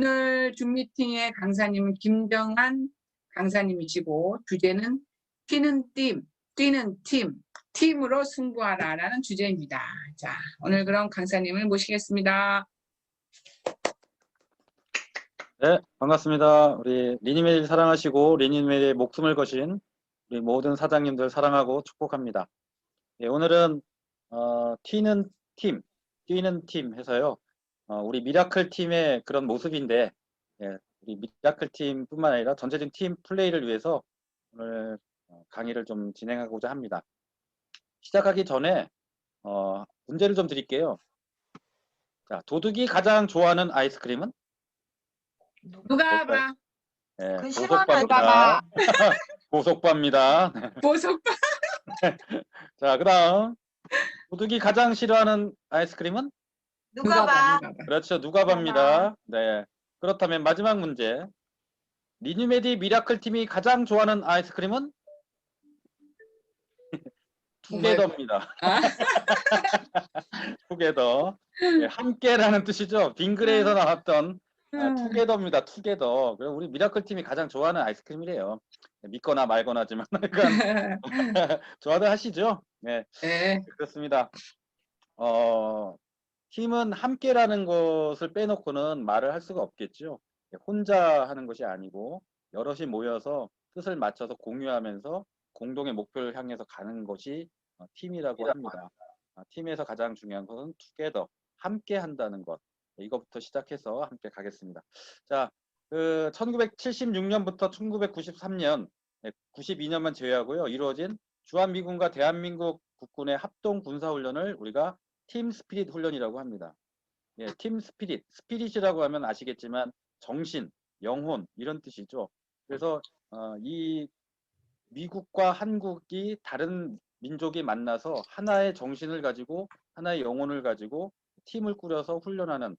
오늘 줌 미팅의 강사님은 김정한 강사님이시고 주제는 뛰는 팀, 팀으로 승부하라라는 주제입니다. 자, 오늘 그럼 강사님을 모시겠습니다. 네, 반갑습니다. 우리 리니메디 사랑하시고 리니메디의 목숨을 거신 우리 모든 사장님들 사랑하고 축복합니다. 예, 오늘은 뛰는 팀 해서요. 우리 미라클 팀의 그런 모습인데, 예, 우리 미라클 팀뿐만 아니라 전체적인 팀 플레이를 위해서 오늘 강의를 좀 진행하고자 합니다. 시작하기 전에 문제를 좀 드릴게요. 자, 도둑이 가장 좋아하는 아이스크림은? 누가 봐? 네, 그 보석바입니다. 보석바입니다. 보석바. 자, 그 다음 도둑이 가장 싫어하는 아이스크림은? 누가 봐? 그렇죠, 누가바입니다. 네, 그렇다면 마지막 문제. 리뉴메디 미라클 팀이 가장 좋아하는 아이스크림은? 투게더입니다. 아? 투게더. 네, 함께라는 뜻이죠. 빙그레에서 나왔던 투게더입니다. 투게더. 그리고 우리 미라클 팀이 가장 좋아하는 아이스크림이래요. 믿거나 말거나지만 좋아들 하시죠? 네, 네. 그렇습니다. 팀은 함께라는 것을 빼놓고는 말을 할 수가 없겠죠. 혼자 하는 것이 아니고 여럿이 모여서 뜻을 맞춰서 공유하면서 공동의 목표를 향해서 가는 것이 팀이라고 합니다. 팀에서 가장 중요한 것은 투게더, 함께 한다는 것. 이것부터 시작해서 함께 가겠습니다. 자, 1976년부터 1993년, 92년만 제외하고요. 이루어진 주한미군과 대한민국 국군의 합동 군사훈련을 우리가 팀 스피릿 훈련이라고 합니다. 예, 팀 스피릿, 스피릿이라고 하면 아시겠지만 정신, 영혼 이런 뜻이죠. 그래서 이 미국과 한국이 다른 민족이 만나서 하나의 정신을 가지고 하나의 영혼을 가지고 팀을 꾸려서 훈련하는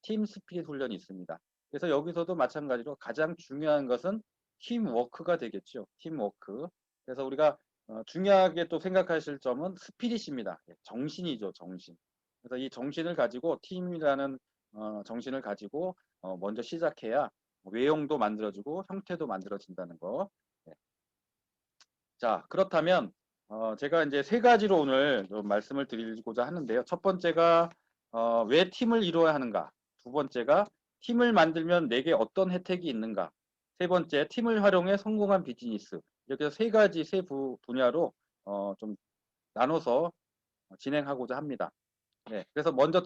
팀 스피릿 훈련이 있습니다. 그래서 여기서도 마찬가지로 가장 중요한 것은 팀워크가 되겠죠. 팀워크. 그래서 우리가 중요하게 또 생각하실 점은 스피릿입니다. 정신이죠, 정신. 그래서 이 정신을 가지고 팀이라는 정신을 가지고 먼저 시작해야 외형도 만들어지고 형태도 만들어진다는 거. 네. 자, 그렇다면 제가 이제 세 가지로 오늘 좀 말씀을 드리고자 하는데요. 첫 번째가 왜 팀을 이루어야 하는가? 두 번째가 팀을 만들면 내게 어떤 혜택이 있는가? 세 번째, 팀을 활용해 성공한 비즈니스. 이렇게 세 가지 분야로 좀 나눠서 진행하고자 합니다. 네, 그래서 먼저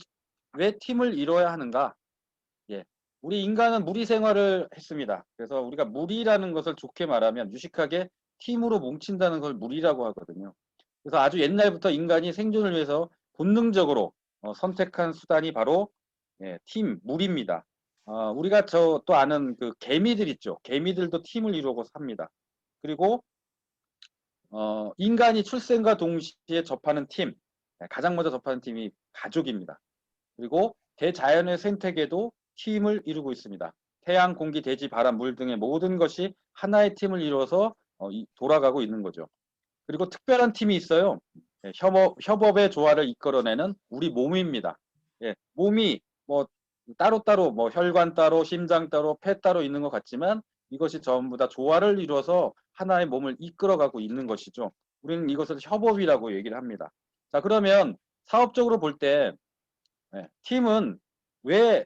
왜 팀을 이뤄야 하는가? 예, 우리 인간은 무리 생활을 했습니다. 그래서 우리가 무리라는 것을 좋게 말하면 유식하게 팀으로 뭉친다는 걸 무리라고 하거든요. 그래서 아주 옛날부터 인간이 생존을 위해서 본능적으로 선택한 수단이 바로 팀, 무리입니다. 우리가 또 아는 그 개미들 있죠. 개미들도 팀을 이루고 삽니다. 그리고 인간이 출생과 동시에 접하는 팀, 가장 먼저 접하는 팀이 가족입니다. 그리고 대자연의 생태계도 팀을 이루고 있습니다. 태양, 공기, 대지, 바람, 물 등의 모든 것이 하나의 팀을 이루어서 돌아가고 있는 거죠. 그리고 특별한 팀이 있어요. 협업의 조화를 이끌어내는 우리 몸입니다. 몸이 뭐 따로따로 뭐 혈관 따로, 심장 따로, 폐 따로 있는 것 같지만 이것이 전부 다 조화를 이루어서 하나의 몸을 이끌어가고 있는 것이죠. 우리는 이것을 협업이라고 얘기를 합니다. 자, 그러면 사업적으로 볼 때 팀은 왜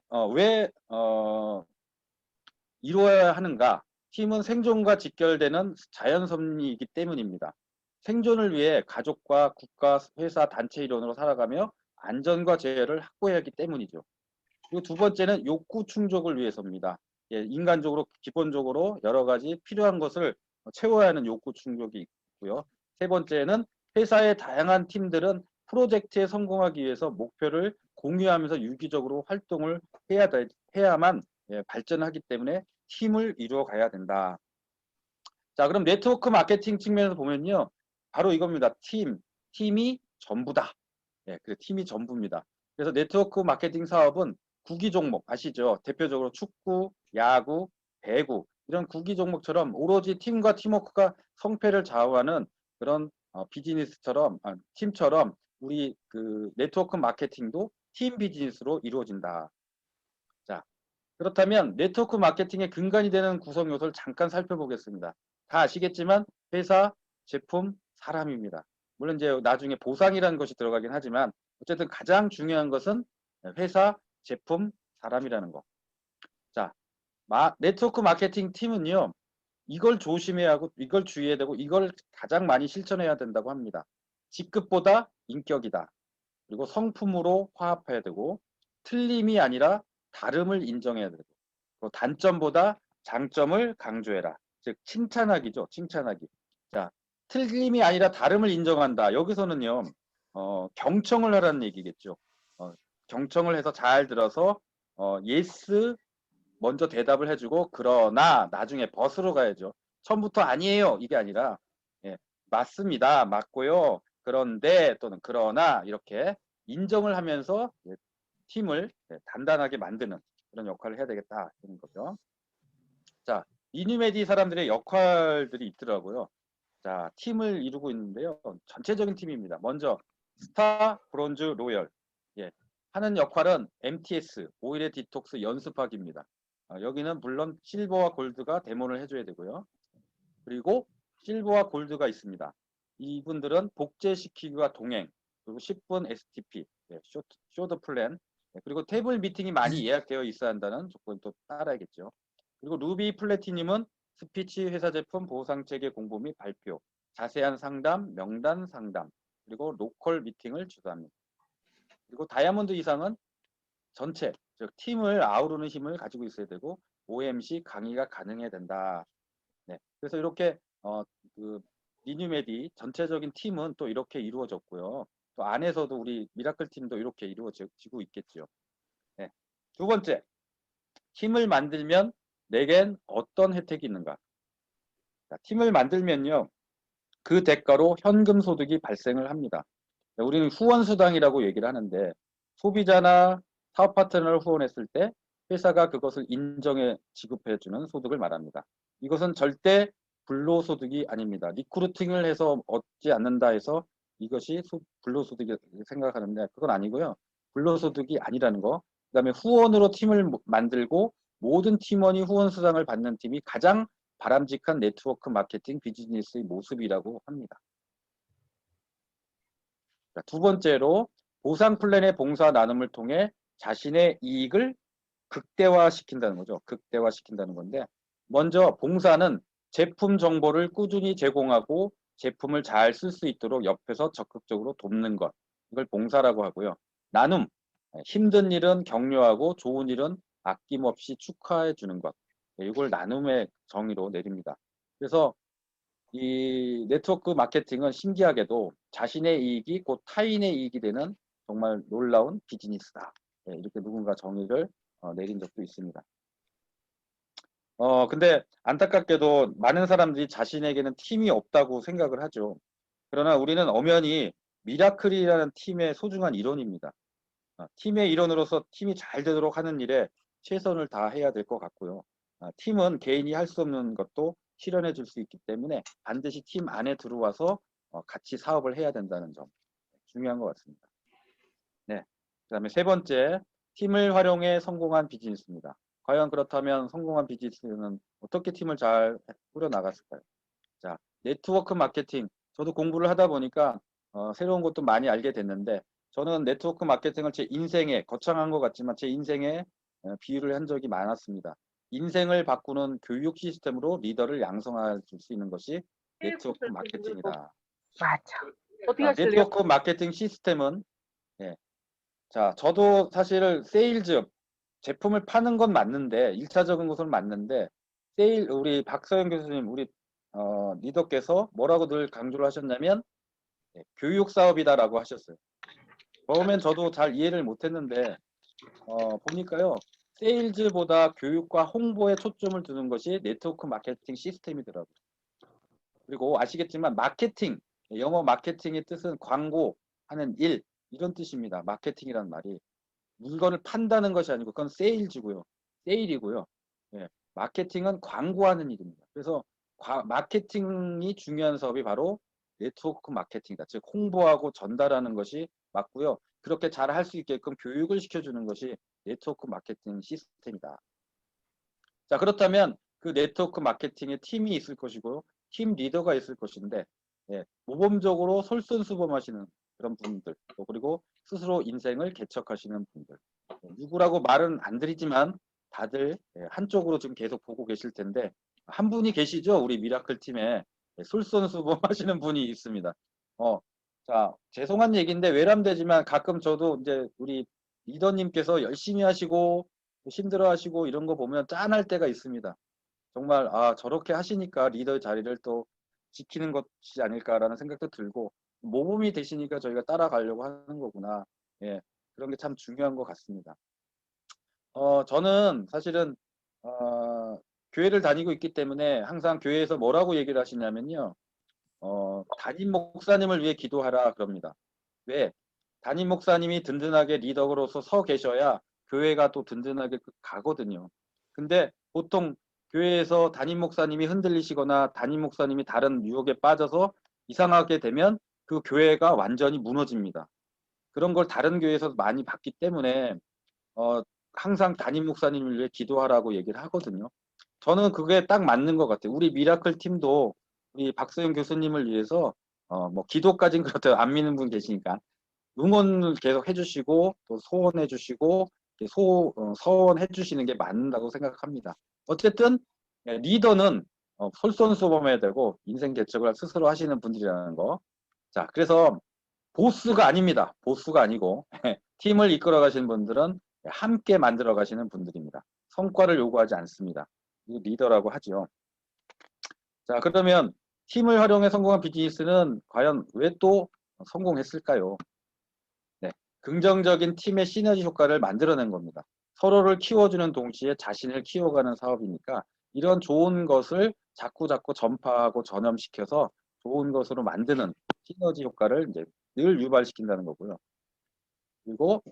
이루어야 하는가? 팀은 생존과 직결되는 자연섭리이기 때문입니다. 생존을 위해 가족과 국가, 회사, 단체 일원으로 살아가며 안전과 재해를 확보해야 하기 때문이죠. 그리고 두 번째는 욕구 충족을 위해서입니다. 인간적으로 기본적으로 여러 가지 필요한 것을 채워야 하는 욕구 충족이 있고요. 세 번째는 회사의 다양한 팀들은 프로젝트에 성공하기 위해서 목표를 공유하면서 유기적으로 활동을 해야만 발전하기 때문에 팀을 이루어 가야 된다. 자, 그럼 네트워크 마케팅 측면에서 보면요. 바로 이겁니다. 팀이 전부다. 그 팀이 전부입니다. 그래서 네트워크 마케팅 사업은 구기 종목 아시죠? 대표적으로 축구, 야구, 배구 이런 구기 종목처럼 오로지 팀과 팀워크가 성패를 좌우하는 그런 비즈니스처럼 팀처럼 우리 그 네트워크 마케팅도 팀 비즈니스로 이루어진다. 자, 그렇다면 네트워크 마케팅의 근간이 되는 구성 요소를 잠깐 살펴보겠습니다. 다 아시겠지만 회사, 제품, 사람입니다. 물론 이제 나중에 보상이라는 것이 들어가긴 하지만 어쨌든 가장 중요한 것은 회사, 제품, 사람이라는 거. 자, 네트워크 마케팅 팀은요. 이걸 조심해야 하고 이걸 주의해야 되고 이걸 가장 많이 실천해야 된다고 합니다. 직급보다 인격이다. 그리고 성품으로 화합해야 되고 틀림이 아니라 다름을 인정해야 되고 또 단점보다 장점을 강조해라. 즉 칭찬하기죠. 칭찬하기. 자, 틀림이 아니라 다름을 인정한다. 여기서는요. 경청을 하라는 얘기겠죠. 경청을 해서 잘 들어서 예스 먼저 대답을 해주고 그러나 나중에 벗으로 가야죠. 처음부터 아니에요. 이게 아니라 예, 맞습니다. 맞고요. 그런데 또는 그러나 이렇게 인정을 하면서 팀을 단단하게 만드는 그런 역할을 해야 되겠다 하는 거죠. 자, 이뉴메디 사람들의 역할들이 있더라고요. 자, 팀을 이루고 있는데요. 전체적인 팀입니다. 먼저 스타, 브론즈, 로열. 예, 하는 역할은 MTS, 오일의 디톡스 연습하기입니다. 여기는 물론 실버와 골드가 데모를 해줘야 되고요. 그리고 실버와 골드가 있습니다. 이분들은 복제시키기와 동행, 그리고 10분 STP, 쇼트 플랜, 그리고 테이블 미팅이 많이 예약되어 있어야 한다는 조건 또 따라야겠죠. 그리고 루비 플래티늄은 스피치, 회사 제품, 보상체계 공부 및 발표, 자세한 상담, 명단 상담, 그리고 로컬 미팅을 주도합니다. 그리고 다이아몬드 이상은 전체, 즉 팀을 아우르는 힘을 가지고 있어야 되고 OMC 강의가 가능해야 된다. 네, 그래서 이렇게 그 리뉴메디 전체적인 팀은 또 이렇게 이루어졌고요. 또 안에서도 우리 미라클 팀도 이렇게 이루어지고 있겠죠. 네. 두 번째, 팀을 만들면 내겐 어떤 혜택이 있는가? 자, 팀을 만들면요, 그 대가로 현금 소득이 발생을 합니다. 우리는 후원수당이라고 얘기를 하는데 소비자나 사업 파트너를 후원했을 때 회사가 그것을 인정해 지급해주는 소득을 말합니다. 이것은 절대 불로소득이 아닙니다. 리크루팅을 해서 얻지 않는다 해서 이것이 불로소득이 생각하는데 그건 아니고요. 불로소득이 아니라는 거. 그 다음에 후원으로 팀을 만들고 모든 팀원이 후원수당을 받는 팀이 가장 바람직한 네트워크 마케팅 비즈니스의 모습이라고 합니다. 두 번째로 보상 플랜의 봉사 나눔을 통해 자신의 이익을 극대화시킨다는 거죠. 극대화시킨다는 건데 먼저 봉사는 제품 정보를 꾸준히 제공하고 제품을 잘 쓸 수 있도록 옆에서 적극적으로 돕는 것. 이걸 봉사라고 하고요. 나눔, 힘든 일은 격려하고 좋은 일은 아낌없이 축하해 주는 것. 이걸 나눔의 정의로 내립니다. 그래서 이 네트워크 마케팅은 신기하게도 자신의 이익이 곧 타인의 이익이 되는 정말 놀라운 비즈니스다. 이렇게 누군가 정의를 내린 적도 있습니다. 근데 안타깝게도 많은 사람들이 자신에게는 팀이 없다고 생각을 하죠. 그러나 우리는 엄연히 미라클이라는 팀의 소중한 일원입니다. 팀의 일원으로서 팀이 잘 되도록 하는 일에 최선을 다해야 될 것 같고요. 팀은 개인이 할 수 없는 것도 실현해 줄 수 있기 때문에 반드시 팀 안에 들어와서 같이 사업을 해야 된다는 점 중요한 것 같습니다. 네. 그다음에 세 번째, 팀을 활용해 성공한 비즈니스입니다. 과연 그렇다면 성공한 비즈니스는 어떻게 팀을 잘 꾸려 나갔을까요? 자, 네트워크 마케팅. 저도 공부를 하다 보니까 새로운 것도 많이 알게 됐는데 저는 네트워크 마케팅을 제 인생에 거창한 것 같지만 제 인생에 비유를 한 적이 많았습니다. 인생을 바꾸는 교육 시스템으로 리더를 양성할 수 있는 것이 네트워크 마케팅이다. 맞아. 어떻게 자, 하실래요? 네트워크 마케팅 시스템은 예, 자, 저도 사실 세일즈 제품을 파는 건 맞는데 1차적인 것은 맞는데 우리 박서영 교수님 우리 리더께서 뭐라고 늘 강조를 하셨냐면 교육 사업이다라고 하셨어요. 처음엔 저도 잘 이해를 못했는데 보니까요 세일즈보다 교육과 홍보에 초점을 두는 것이 네트워크 마케팅 시스템이더라고요. 그리고 아시겠지만 마케팅, 영어 마케팅의 뜻은 광고하는 일 이런 뜻입니다. 마케팅이라는 말이 물건을 판다는 것이 아니고 그건 세일즈고요. 세일이고요. 예, 마케팅은 광고하는 일입니다. 그래서 마케팅이 중요한 사업이 바로 네트워크 마케팅이다. 즉 홍보하고 전달하는 것이 맞고요. 그렇게 잘 할 수 있게끔 교육을 시켜주는 것이 네트워크 마케팅 시스템이다. 자, 그렇다면 그 네트워크 마케팅에 팀이 있을 것이고 팀 리더가 있을 것인데 예, 모범적으로 솔선수범하시는 그런 분들 또 그리고 스스로 인생을 개척하시는 분들 누구라고 말은 안 드리지만 다들 한쪽으로 지금 계속 보고 계실 텐데 한 분이 계시죠? 우리 미라클 팀에 솔선수범하시는 분이 있습니다. 자, 죄송한 얘기인데 외람되지만 가끔 저도 이제 우리 리더님께서 열심히 하시고 힘들어하시고 이런 거 보면 짠할 때가 있습니다. 정말 저렇게 하시니까 리더 자리를 또 지키는 것이 아닐까라는 생각도 들고 모범이 되시니까 저희가 따라가려고 하는 거구나. 예, 그런 게 참 중요한 것 같습니다. 저는 사실은 교회를 다니고 있기 때문에 항상 교회에서 뭐라고 얘기를 하시냐면요. 담임 목사님을 위해 기도하라 그럽니다. 왜? 담임 목사님이 든든하게 리더로서 서 계셔야 교회가 또 든든하게 가거든요. 근데 보통 교회에서 담임 목사님이 흔들리시거나 담임 목사님이 다른 유혹에 빠져서 이상하게 되면 그 교회가 완전히 무너집니다. 그런 걸 다른 교회에서 많이 봤기 때문에 항상 담임 목사님을 위해 기도하라고 얘기를 하거든요. 저는 그게 딱 맞는 것 같아요. 우리 미라클 팀도 우리 박소영 교수님을 위해서 뭐 기도까지는 그렇다고 안 믿는 분 계시니까 응원을 계속 해주시고 또 소원해 주시고 서원해 주시는 게 맞는다고 생각합니다. 어쨌든 리더는 솔선수범해야 되고 인생 개척을 스스로 하시는 분들이라는 거. 자, 그래서 보스가 아닙니다. 보스가 아니고 팀을 이끌어 가시는 분들은 함께 만들어 가시는 분들입니다. 성과를 요구하지 않습니다. 이 리더라고 하죠. 자, 그러면 팀을 활용해 성공한 비즈니스는 과연 왜 또 성공했을까요? 네, 긍정적인 팀의 시너지 효과를 만들어낸 겁니다. 서로를 키워주는 동시에 자신을 키워가는 사업이니까 이런 좋은 것을 자꾸 전파하고 전염시켜서 좋은 것으로 만드는 시너지 효과를 이제 늘 유발시킨다는 거고요. 그리고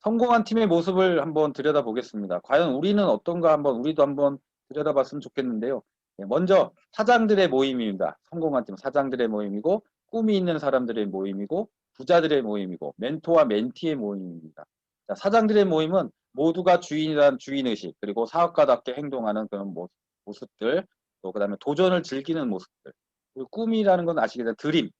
성공한 팀의 모습을 한번 들여다보겠습니다. 과연 우리는 어떤가 우리도 한번 들여다봤으면 좋겠는데요. 먼저 사장들의 모임입니다. 성공한 팀 사장들의 모임이고 꿈이 있는 사람들의 모임이고 부자들의 모임이고 멘토와 멘티의 모임입니다. 자, 사장들의 모임은 모두가 주인이란 주인의식 그리고 사업가답게 행동하는 그런 모습들 또 그다음에 도전을 즐기는 모습들 그리고 꿈이라는 건 아시겠죠? 드림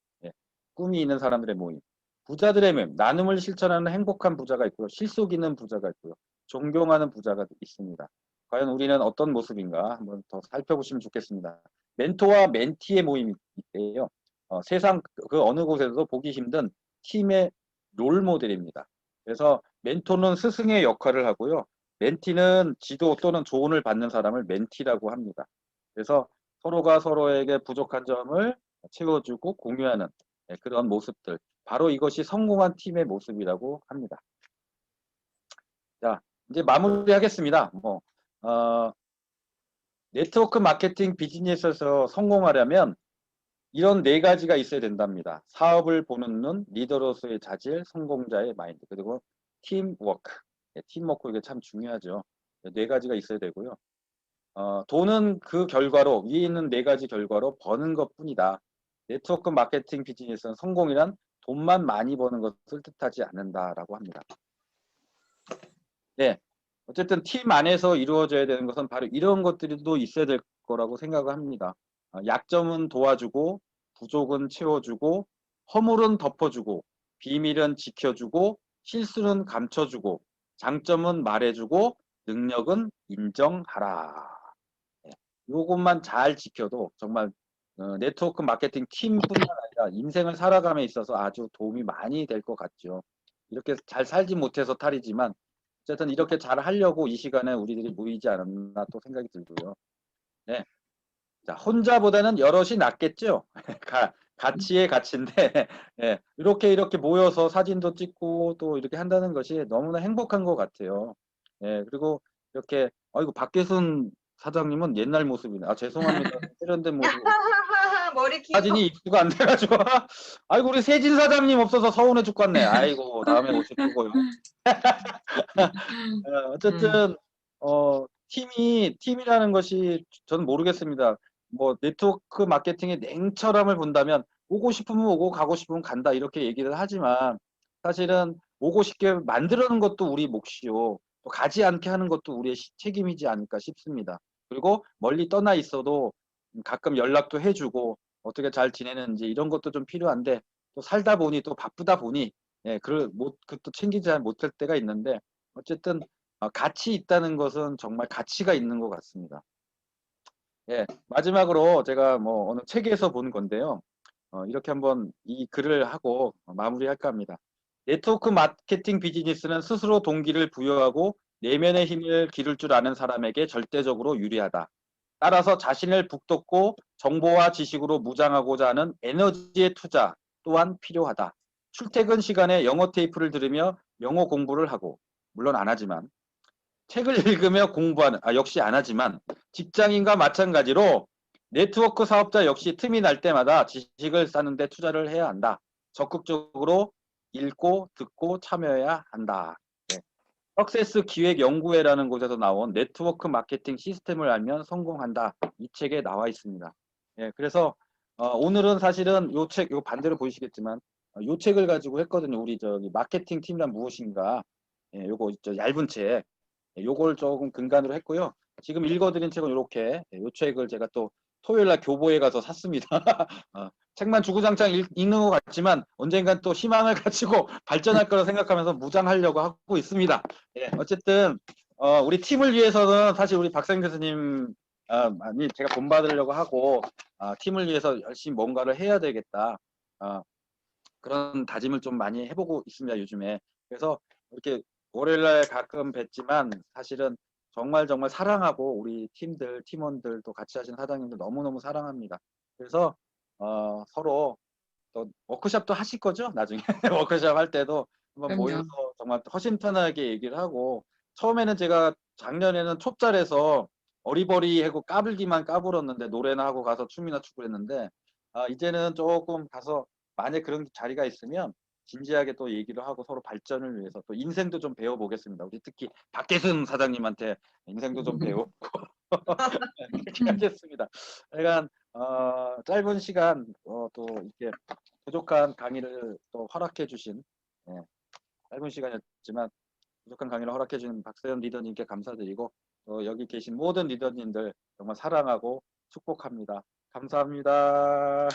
꿈이 있는 사람들의 모임 부자들의 모임 나눔을 실천하는 행복한 부자가 있고요. 실속 있는 부자가 있고요. 존경하는 부자가 있습니다. 과연 우리는 어떤 모습인가 한번 더 살펴보시면 좋겠습니다. 멘토와 멘티의 모임이 있대요. 세상 그 어느 곳에서도 보기 힘든 팀의 롤 모델입니다. 그래서 멘토는 스승의 역할을 하고요. 멘티는 지도 또는 조언을 받는 사람을 멘티라고 합니다. 그래서 서로가 서로에게 부족한 점을 채워주고 공유하는 그런 모습들. 바로 이것이 성공한 팀의 모습이라고 합니다. 자, 이제 마무리하겠습니다. 네트워크 마케팅 비즈니스에서 성공하려면 이런 4가지가 있어야 된답니다. 사업을 보는 눈, 리더로서의 자질, 성공자의 마인드, 그리고 팀워크. 팀워크 이게 참 중요하죠. 4가지가 있어야 되고요. 돈은 그 결과로 위에 있는 4가지 결과로 버는 것뿐이다. 네트워크 마케팅 비즈니스는 성공이란 돈만 많이 버는 것을 뜻하지 않는다라고 합니다. 네, 어쨌든 팀 안에서 이루어져야 되는 것은 바로 이런 것들도 있어야 될 거라고 생각을 합니다. 약점은 도와주고 부족은 채워주고 허물은 덮어주고 비밀은 지켜주고 실수는 감춰주고 장점은 말해주고 능력은 인정하라. 요것만 잘 지켜도 정말 네트워크 마케팅 팀뿐만 아니라 인생을 살아감에 있어서 아주 도움이 많이 될 것 같죠. 이렇게 잘 살지 못해서 탈이지만 어쨌든 이렇게 잘 하려고 이 시간에 우리들이 모이지 않았나 또 생각이 들고요. 네. 자, 혼자보다는 여럿이 낫겠죠. 가치의 가치인데 이렇게 모여서 사진도 찍고 또 이렇게 한다는 것이 너무나 행복한 것 같아요. 그리고 이렇게 이거 박계순 사장님은 옛날 모습이네. 죄송합니다. 세련된 모습. 머리 길어. 사진이 입수가 안 돼가지고 아이고 우리 세진 사장님 없어서 서운해 죽겠네. 아이고 다음에 오실 거고요. 어쨌든 팀이라는 것이 저는 모르겠습니다. 뭐 네트워크 마케팅의 냉철함을 본다면 오고 싶으면 오고 가고 싶으면 간다 이렇게 얘기를 하지만 사실은 오고 싶게 만들어는 것도 우리 몫이요. 또 가지 않게 하는 것도 우리의 책임이지 않을까 싶습니다. 그리고 멀리 떠나 있어도 가끔 연락도 해주고 어떻게 잘 지내는지 이런 것도 좀 필요한데 또 살다 보니 또 바쁘다 보니 예, 그것도 챙기지 못할 때가 있는데 어쨌든 가치 있다는 것은 정말 가치가 있는 것 같습니다. 예, 마지막으로 제가 뭐 어느 책에서 본 건데요. 이렇게 한번 이 글을 하고 마무리할까 합니다. 네트워크 마케팅 비즈니스는 스스로 동기를 부여하고 내면의 힘을 기를 줄 아는 사람에게 절대적으로 유리하다. 따라서 자신을 북돋고 정보와 지식으로 무장하고자 하는 에너지의 투자 또한 필요하다. 출퇴근 시간에 영어 테이프를 들으며 영어 공부를 하고, 물론 안 하지만, 책을 읽으며 공부하는, 역시 안 하지만, 직장인과 마찬가지로 네트워크 사업자 역시 틈이 날 때마다 지식을 쌓는 데 투자를 해야 한다. 적극적으로 읽고 듣고 참여해야 한다. 네. 석세스 기획연구회라는 곳에서 나온 네트워크 마케팅 시스템을 알면 성공한다. 이 책에 나와 있습니다. 예, 그래서 오늘은 사실은 요 책, 요 반대로 보이시겠지만 요 책을 가지고 했거든요. 우리 저기 마케팅 팀이란 무엇인가. 예, 요거 저 얇은 책. 예, 요걸 조금 근간으로 했고요. 지금 읽어드린 책은 이렇게 요 책을 제가 또 토요일 날 교보에 가서 샀습니다. 책만 주구장창 읽는 것 같지만 언젠간 또 희망을 가지고 발전할 거라 생각하면서 무장하려고 하고 있습니다. 예, 어쨌든 우리 팀을 위해서는 사실 우리 박사님 교수님 많이 제가 본받으려고 하고 팀을 위해서 열심히 뭔가를 해야 되겠다. 그런 다짐을 좀 많이 해보고 있습니다. 요즘에. 그래서 이렇게 월요일날 가끔 뵙지만 사실은 정말 정말 사랑하고 우리 팀들, 팀원들 또 같이 하시는 사장님들 너무너무 사랑합니다. 그래서 서로 또 워크숍도 하실 거죠? 나중에 워크숍 할 때도 한번 그럼요. 모여서 정말 허심탄회하게 얘기를 하고 처음에는 제가 작년에는 촛잘에서 어리버리하고 까불기만 까불었는데 노래나 하고 가서 춤이나 추고 했는데 이제는 조금 가서 만약 그런 자리가 있으면 진지하게 또 얘기를 하고 서로 발전을 위해서 또 인생도 좀 배워보겠습니다. 우리 특히 박계순 사장님한테 인생도 좀 배우고 그렇게 하겠습니다. 그러니까 짧은 시간 또 이렇게 부족한 강의를 또 허락해 주신 예, 짧은 시간이었지만 부족한 강의를 허락해 주신 박세현 리더님께 감사드리고 여기 계신 모든 리더님들 정말 사랑하고 축복합니다. 감사합니다.